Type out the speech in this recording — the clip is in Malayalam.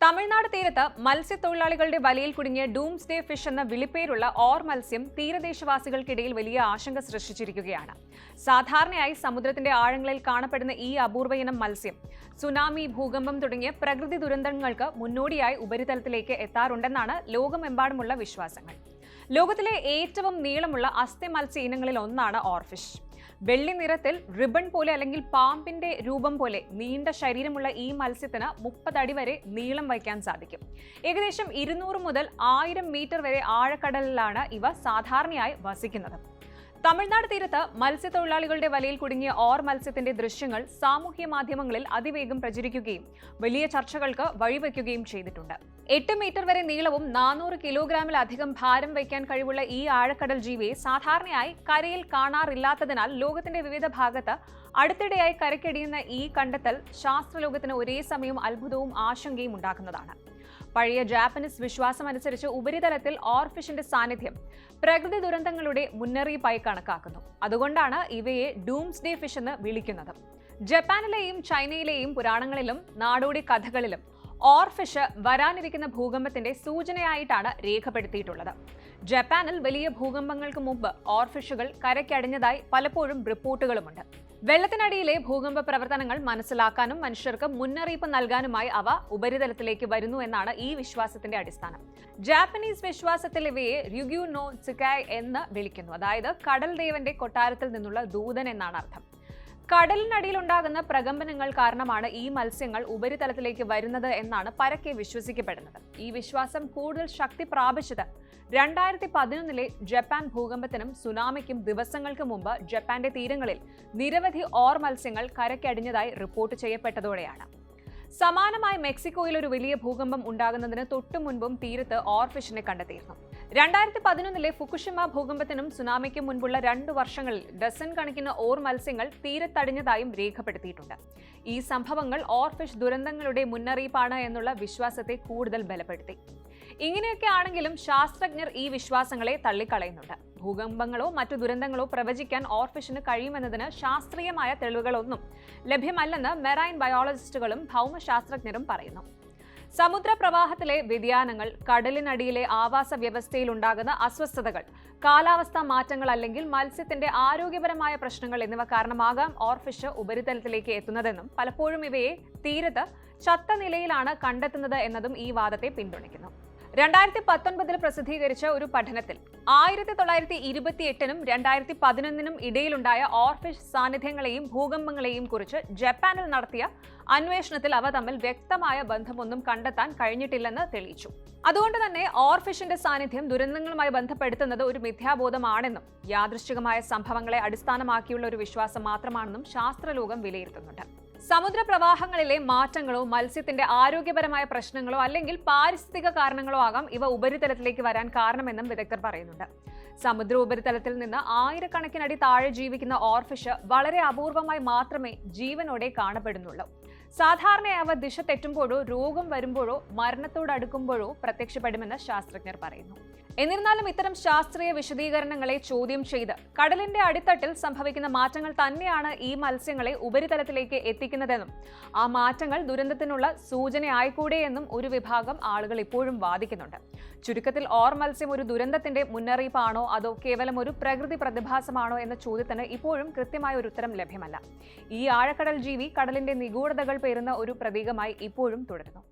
തമിഴ്നാട് തീരത്ത് മത്സ്യത്തൊഴിലാളികളുടെ വലയിൽ കുടുങ്ങിയ ഡൂംസ്ഡേ ഫിഷ് എന്ന വിളിപ്പേരുള്ള ഓർ മത്സ്യം തീരദേശവാസികൾക്കിടയിൽ വലിയ ആശങ്ക സൃഷ്ടിച്ചിരിക്കുകയാണ്. സാധാരണയായി സമുദ്രത്തിന്റെ ആഴങ്ങളിൽ കാണപ്പെടുന്ന ഈ അപൂർവ ഇനം മത്സ്യം സുനാമി, ഭൂകമ്പം തുടങ്ങിയ പ്രകൃതി ദുരന്തങ്ങൾക്ക് മുന്നോടിയായി ഉപരിതലത്തിലേക്ക് എത്താറുണ്ടെന്നാണ് ലോകമെമ്പാടുമുള്ള വിശ്വാസങ്ങൾ. ലോകത്തിലെ ഏറ്റവും നീളമുള്ള അസ്ഥി മത്സ്യ ഇനങ്ങളിൽ ഒന്നാണ് ഓർഫിഷ്. വെള്ളി നിറത്തിൽ റിബൺ പോലെ അല്ലെങ്കിൽ പാമ്പിന്റെ രൂപം പോലെ നീണ്ട ശരീരമുള്ള ഈ മത്സ്യത്തിന് 30 അടി വരെ നീളം വയ്ക്കാൻ സാധിക്കും. ഏകദേശം 200 മുതൽ 1000 മീറ്റർ വരെ ആഴക്കടലിലാണ് ഇവ സാധാരണയായി വസിക്കുന്നത്. തമിഴ്നാട് തീരത്ത് മത്സ്യത്തൊഴിലാളികളുടെ വലയിൽ കുടുങ്ങിയ ഓർ മത്സ്യത്തിന്റെ ദൃശ്യങ്ങൾ സാമൂഹ്യ മാധ്യമങ്ങളിൽ അതിവേഗം പ്രചരിക്കുകയും വലിയ ചർച്ചകൾക്ക് വഴിവെക്കുകയും ചെയ്തിട്ടുണ്ട്. 8 മീറ്റർ വരെ നീളവും 400 കിലോഗ്രാമിലധികം ഭാരം വയ്ക്കാൻ കഴിവുള്ള ഈ ആഴക്കടൽ ജീവിയെ സാധാരണയായി കരയിൽ കാണാറില്ലാത്തതിനാൽ ലോകത്തിന്റെ വിവിധ ഭാഗത്ത് അടുത്തിടെയായി കരയ്ക്കടിയുന്ന ഈ കണ്ടെത്തൽ ശാസ്ത്രലോകത്തിന് ഒരേ സമയം അത്ഭുതവും ആശങ്കയും ഉണ്ടാക്കുന്നതാണ്. പഴയ ജാപ്പനീസ് വിശ്വാസമനുസരിച്ച് ഉപരിതലത്തിൽ ഓർഫിഷിന്റെ സാന്നിധ്യം പ്രകൃതി ദുരന്തങ്ങളുടെ മുന്നറിയിപ്പായി കണക്കാക്കുന്നു. അതുകൊണ്ടാണ് ഇവയെ ഡൂംസ്ഡേ ഫിഷ് എന്ന് വിളിക്കുന്നത്. ജപ്പാനിലെയും ചൈനയിലെയും പുരാണങ്ങളിലും നാടോടി കഥകളിലും ഓർഫിഷ് വരാനിരിക്കുന്ന ഭൂകമ്പത്തിന്റെ സൂചനയായിട്ടാണ് രേഖപ്പെടുത്തിയിട്ടുള്ളത്. ജപ്പാനിൽ വലിയ ഭൂകമ്പങ്ങൾക്ക് മുമ്പ് ഓർഫിഷുകൾ കരയ്ക്കടിഞ്ഞതായി പലപ്പോഴും റിപ്പോർട്ടുകളുമുണ്ട്. വെള്ളത്തിനടിയിലെ ഭൂകമ്പ പ്രവർത്തനങ്ങൾ മനസ്സിലാക്കാനും മനുഷ്യർക്ക് മുന്നറിയിപ്പ് നൽകാനുമായി അവ ഉപരിതലത്തിലേക്ക് വരുന്നു എന്നാണ് ഈ വിശ്വാസത്തിന്റെ അടിസ്ഥാനം. ജാപ്പനീസ് വിശ്വാസത്തിൽ ഇവയെ ര്യുഗ്യു നോ ട്സുകായ് എന്ന് വിളിക്കുന്നു. അതായത് കടൽ ദേവന്റെ കൊട്ടാരത്തിൽ നിന്നുള്ള ദൂതൻ എന്നാണ് അർത്ഥം. കടലിനടിയിലുണ്ടാകുന്ന പ്രകമ്പനങ്ങൾ കാരണമാണ് ഈ മത്സ്യങ്ങൾ ഉപരിതലത്തിലേക്ക് വരുന്നത് എന്നാണ് പരക്കെ വിശ്വസിക്കപ്പെടുന്നത്. ഈ വിശ്വാസം കൂടുതൽ ശക്തി പ്രാപിച്ചത് 2011 ജപ്പാൻ ഭൂകമ്പത്തിനും സുനാമിക്കും ദിവസങ്ങൾക്ക് മുമ്പ് ജപ്പാന്റെ തീരങ്ങളിൽ നിരവധി ഓർ മത്സ്യങ്ങൾ കരയ്ക്കടിഞ്ഞതായി റിപ്പോർട്ട് ചെയ്യപ്പെട്ടതോടെയാണ്. സമാനമായി മെക്സിക്കോയിൽ ഒരു വലിയ ഭൂകമ്പം ഉണ്ടാകുന്നതിന് തൊട്ടു മുൻപും തീരത്ത് ഓർഫിഷിനെ കണ്ടെത്തിയിരുന്നു. 2011 ഫുകുഷിമ ഭൂകമ്പത്തിനും സുനാമിക്കും മുൻപുള്ള 2 വർഷങ്ങളിൽ ഡസൻ കണക്കിന് ഓർ മത്സ്യങ്ങൾ തീരത്തടിഞ്ഞതായും രേഖപ്പെടുത്തിയിട്ടുണ്ട്. ഈ സംഭവങ്ങൾ ഓർഫിഷ് ദുരന്തങ്ങളുടെ മുന്നറിയിപ്പാണ് എന്നുള്ള വിശ്വാസത്തെ കൂടുതൽ ബലപ്പെടുത്തി. ഇങ്ങനെയൊക്കെ ആണെങ്കിലും ശാസ്ത്രജ്ഞർ ഈ വിശ്വാസങ്ങളെ തള്ളിക്കളയുന്നുണ്ട്. ഭൂകമ്പങ്ങളോ മറ്റു ദുരന്തങ്ങളോ പ്രവചിക്കാൻ ഓർഫിഷിന് കഴിയുമെന്നതിന് ശാസ്ത്രീയമായ തെളിവുകളൊന്നും ലഭ്യമല്ലെന്ന് മെറൈൻ ബയോളജിസ്റ്റുകളും ഭൗമശാസ്ത്രജ്ഞരും പറയുന്നു. സമുദ്രപ്രവാഹത്തിലെ വ്യതിയാനങ്ങൾ, കടലിനടിയിലെ ആവാസ വ്യവസ്ഥയിൽ ഉണ്ടാകുന്ന അസ്വസ്ഥതകൾ, കാലാവസ്ഥാ മാറ്റങ്ങൾ അല്ലെങ്കിൽ മത്സ്യത്തിന്റെ ആരോഗ്യപരമായ പ്രശ്നങ്ങൾ എന്നിവ കാരണമാകാം ഓർഫിഷ് ഉപരിതലത്തിലേക്ക് എത്തുന്നതെന്നും പലപ്പോഴും ഇവയെ തീരത്ത് ചത്ത നിലയിലാണ് കണ്ടെത്തുന്നത് എന്നതും ഈ വാദത്തെ പിന്തുണയ്ക്കുന്നു. 2019 പ്രസിദ്ധീകരിച്ച ഒരു പഠനത്തിൽ 1928 2011 ഇടയിലുണ്ടായ ഓർഫിഷ് സാന്നിധ്യങ്ങളെയും ഭൂകമ്പങ്ങളെയും കുറിച്ച് ജപ്പാനിൽ നടത്തിയ അന്വേഷണത്തിൽ അവ തമ്മിൽ വ്യക്തമായ ബന്ധമൊന്നും കണ്ടെത്താൻ കഴിഞ്ഞിട്ടില്ലെന്ന് തെളിയിച്ചു. അതുകൊണ്ട് തന്നെ ഓർഫിഷിന്റെ സാന്നിധ്യം ദുരന്തങ്ങളുമായി ബന്ധപ്പെടുത്തുന്നത് ഒരു മിഥ്യാബോധമാണെന്നും യാദൃശ്ചികമായ സംഭവങ്ങളെ അടിസ്ഥാനമാക്കിയുള്ള ഒരു വിശ്വാസം മാത്രമാണെന്നും ശാസ്ത്രലോകം വിലയിരുത്തുന്നുണ്ട്. സമുദ്രപ്രവാഹങ്ങളിലെ മാറ്റങ്ങളോ മത്സ്യത്തിന്റെ ആരോഗ്യപരമായ പ്രശ്നങ്ങളോ അല്ലെങ്കിൽ പാരിസ്ഥിതിക കാരണങ്ങളോ ആകാം ഇവ ഉപരിതലത്തിലേക്ക് വരാൻ കാരണമെന്നും വിദഗ്ധർ പറയുന്നുണ്ട്. സമുദ്ര ഉപരിതലത്തിൽ നിന്ന് ആയിരക്കണക്കിനടി താഴെ ജീവിക്കുന്ന ഓർഫിഷ് വളരെ അപൂർവമായി മാത്രമേ ജീവനോടെ കാണപ്പെടുന്നുള്ളൂ. സാധാരണയായി അവ ദിശ തെറ്റുമ്പോഴോ രോഗം വരുമ്പോഴോ മരണത്തോടടുക്കുമ്പോഴോ പ്രത്യക്ഷപ്പെടുമെന്ന് ശാസ്ത്രജ്ഞർ പറയുന്നു. എന്നിരുന്നാലും ഇത്തരം ശാസ്ത്രീയ വിശദീകരണങ്ങളെ ചോദ്യം ചെയ്ത് കടലിന്റെ അടിത്തട്ടിൽ സംഭവിക്കുന്ന മാറ്റങ്ങൾ തന്നെയാണ് ഈ മത്സ്യങ്ങളെ ഉപരിതലത്തിലേക്ക് എത്തിക്കുന്നതെന്നും ആ മാറ്റങ്ങൾ ദുരന്തത്തിനുള്ള സൂചനയായിക്കൂടെ എന്നും ഒരു വിഭാഗം ആളുകൾ ഇപ്പോഴും വാദിക്കുന്നുണ്ട്. ചുരുക്കത്തിൽ ഓർ മത്സ്യം ഒരു ദുരന്തത്തിന്റെ മുന്നറിയിപ്പാണോ അതോ കേവലം ഒരു പ്രകൃതി പ്രതിഭാസമാണോ എന്ന ചോദ്യത്തിന് ഇപ്പോഴും കൃത്യമായ ഒരു ഉത്തരം ലഭ്യമല്ല. ഈ ആഴക്കടൽ ജീവി കടലിന്റെ നിഗൂഢതകൾ പേറുന്ന ഒരു പ്രതീകമായി ഇപ്പോഴും തുടരുന്നു.